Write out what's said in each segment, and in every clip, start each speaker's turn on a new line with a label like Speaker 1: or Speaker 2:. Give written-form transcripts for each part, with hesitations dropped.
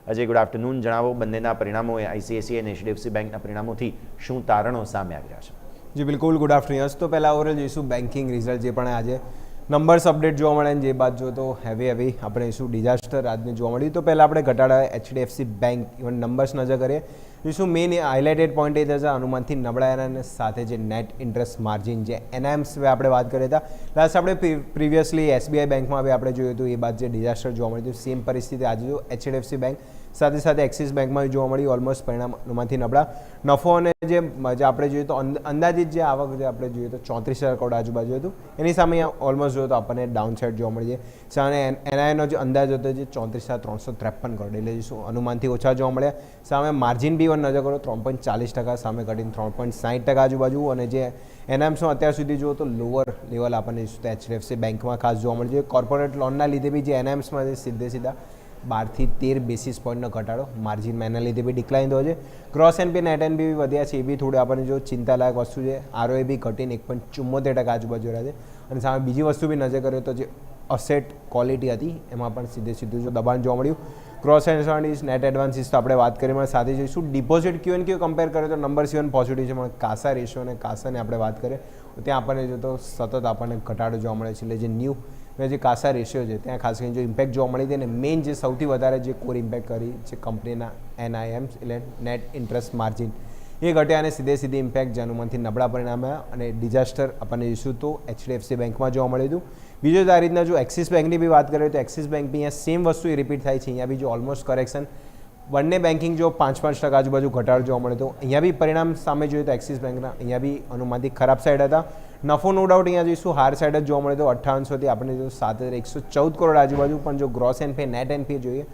Speaker 1: Ajay, good afternoon. જણાવો, બંનેના પરિણામોએ ICICI અને એચડીએફસી બેંકના પરિણામોથી શું તારણો સામે આવી રહ્યા છે?
Speaker 2: જી બિલકુલ, ગુડ આફ્ટરનૂન. તો પહેલાં ઓવરઓલ જોઈશું બેન્કિંગ રિઝલ્ટ જે પણ આજે નંબર્સ અપડેટ જોવા મળે ને જે બાદ જો તો હેવી આપણે જોઈશું ડિઝાસ્ટર આજને જોવા મળ્યું. તો પહેલાં આપણે ઘટાડા એચડીએફસી બેંક ઇવન નંબર્સ નજર કરીએ જોઈશું. મેઇન હાઇલાઇટેડ પોઈન્ટ એ થશે અનુમાનથી નબળાયાના સાથે જે નેટ ઇન્ટરેસ્ટ માર્જિન જે એનઆઈએમ્સ આપણે વાત કરી હતા લાસ્ટ આપણે પ્રિવિયસલી એસબીઆઈ બેંકમાં બી આપણે જોયું હતું. એ બાદ જે ડિઝાસ્ટર જોવા મળ્યું હતું સેમ પરિસ્થિતિ આજે જો એચડીએફસી બેંક સાથે એક્સિસ બેંકમાં જોવા મળી. ઓલમોસ્ટ પરિણામ અનુમાનથી નબળા નફો અને જે આપણે જોઈએ તો અંદાજિત જે આવક જે આપણે જોઈએ તો 34,000 કરોડ આજુબાજુ હતું એની સામે ઓલમોસ્ટ જોઈએ તો આપણને ડાઉન સાઇડ જોવા મળી છે. સામે એનઆઈનો જે અંદાજ હતો જે 34,353 કરોડ એટલે શું અનુમાનથી ઓછા જોવા મળ્યા. સામે માર્જિન બી નજર કરો 3.40% સામે ઘટીને 3.60% આજુબાજુ. અને જે એનઆઈએમ્સનો અત્યાર સુધી જુઓ તો લોઅર લેવલ આપણને એચડીએફસી બેંકમાં ખાસ જોવા મળી છે. કોર્પોરેટ લોનના લીધે બી જે એનઆઈએમ્સમાં સીધા 12 થી 13 બેસિસ પોઈન્ટનો ઘટાડો માર્જિનમાં એના લીધે બી ડિક્લાઇન થયો છે. ગ્રોસ એનપી નેટ એનપી બી વધ્યા છે. એ બી થોડી આપણને જો ચિંતાલાયક વસ્તુ છે. આરઓએ બી ઘટીને 1.74% આજુબાજુ રહ્યા છે. અને સામે બીજી વસ્તુ બી નજર કરીએ તો જે અસેટ ક્વોલિટી હતી એમાં પણ સીધું જો દબાણ જોવા મળ્યું. ક્રોસ એડવાન્સીસ નેટ એડવાન્સીસ તો આપણે વાત કરીએ સાથે જોઈશું. ડિપોઝિટ ક્યુ કમ્પેર કરીએ તો નંબર 7 પોઝિટિવ છે, પણ કાસા રેશિયો અને કાસાને આપણે વાત કરીએ તો ત્યાં આપણને જો તો સતત આપણને ઘટાડો જોવા મળે છે. એટલે જે ન્યૂ જે કાસા રેશિયો છે ત્યાં ખાસ કરીને જો ઇમ્પેક્ટ જોવા મળી હતી અને મેઇન જે સૌથી વધારે જે કોર ઇમ્પેક્ટ કરી છે કંપનીના એનઆઈએમ્સ એટલે નેટ ઇન્ટરેસ્ટ માર્જિન એ ઘટ્યા અને સીધી ઇમ્પેક્ટ જે અનુમાનથી નબળા પરિણામે અને ડિઝાસ્ટર આપણને જોઈશું તો એચડીએફસી બેંકમાં જોવા મળ્યું હતું. બીજો આ રીતના જો એક્સિસ બેંકની બી વાત કરીએ તો એક્સિસ બેંક બી અહીંયા સેમ વસ્તુ રિપીટ થાય છે. અહીંયા બી જો ઓલમોસ્ટ કરેક્શન બંને બેન્કિંગ જો 5% આજુબાજુ ઘટાડો જોવા મળે તો અહીંયા બી પરિણામ સામે જોઈએ તો એક્સિસ બેંકના અહીંયા બી અનુમાનથી ખરાબ સાઈડ હતા. નફો નો ડાઉટ અહીંયા જોઈશું હાર સાઈડ જ જોવા મળે તો 5800થી આપણે જો 7,114 કરોડ આજુબાજુ. પણ જો ગ્રોસ એનપી નેટ એનપી જોઈએ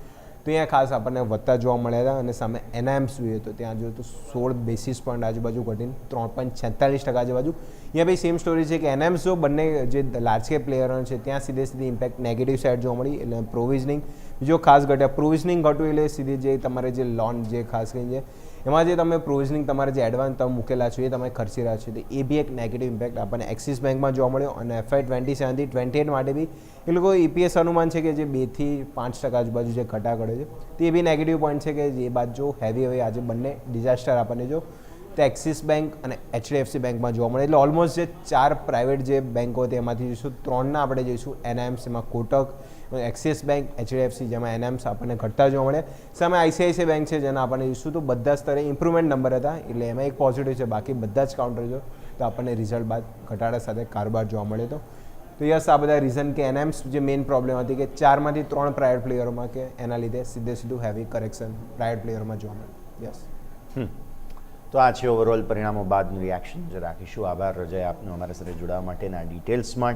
Speaker 2: તો અહીંયા ખાસ આપણને વધતા જોવા મળ્યા હતા. અને સામે એનઆઈએમ્સ જોઈએ તો ત્યાં જોઈએ તો 16 બેસિસ પોઈન્ટ આજુબાજુ ઘટીને 3.46% આજુબાજુ. અહીંયા બી સેમ સ્ટોરી છે કે એનઆઈએમ્સ જો બંને જે લાર્જ કેપ પ્લેયરો છે ત્યાં સીધી ઇમ્પેક્ટ નેગેટિવ સાઈડ જોવા મળી. એટલે પ્રોવિઝનિંગ બીજો ખાસ ઘટ્યા. પ્રોવિઝનિંગ ઘટ્યું એટલે સીધી જે તમારે જે લોન જે ખાસ કરીને છે એમાં જે તમે પ્રોવિઝનિંગ તમારે જે એડવાન્સ તમે મૂકેલા છો એ તમે ખર્ચી રહ્યા છો તો એ બી એક નેગેટિવ ઇમ્પેક્ટ આપણને એક્સિસ બેંકમાં જોવા મળ્યો. અને FY 27 થી 28 માટે બી એ લોકો EPS અનુમાન છે કે જે 2 થી 5% આજુબાજુ જે ઘટા કરે છે તો એ બી નેગેટિવ પોઈન્ટ છે કે જે બાદ જો હેવી આજે બંને ડિઝાસ્ટર આપણને જો તો એક્સિસ બેંક અને એચડીએફસી બેંકમાં જોવા મળે. એટલે ઓલમોસ્ટ જે 4 પ્રાઇવેટ જે બેંકો હતી એમાંથી જોઈશું 3ના આપણે જોઈશું એનઆઈએમ્સ એમાં કોટક, એક્સિસ બેંક, એચડીએફસી જેમાં એનઆઈએમ્સ આપણને ઘટતા જોવા મળે. સામે આઈસીઆઈસીઆઈ બેંક છે જેના આપણને જોઈશું તો બધા સ્તરે ઇમ્પ્રુવમેન્ટ નંબર હતા એટલે એમાં એક પોઝિટિવ છે. બાકી બધા જ કાઉન્ટર જો તો આપણને રિઝલ્ટ બાદ ઘટાડા સાથે કારોબાર જોવા મળે તો યસ આ બધા રીઝન કે એનઆઈએમ્સ જે મેઇન પ્રોબ્લેમ હતી કે 4માંથી 3 પ્રાઇવેટ પ્લેયરોમાં કે એના લીધે સીધું હેવી કરેક્શન પ્રાઇવેટ પ્લેયરોમાં જોવા મળે. યસ
Speaker 1: તો આ છે ઓવરઓલ પરિણામો બાદનું રિએક્શન જે રાખીશું. આભાર રજય આપનો અમારા સાથે જોડાવા માટેના ડિટેલ્સ માટે.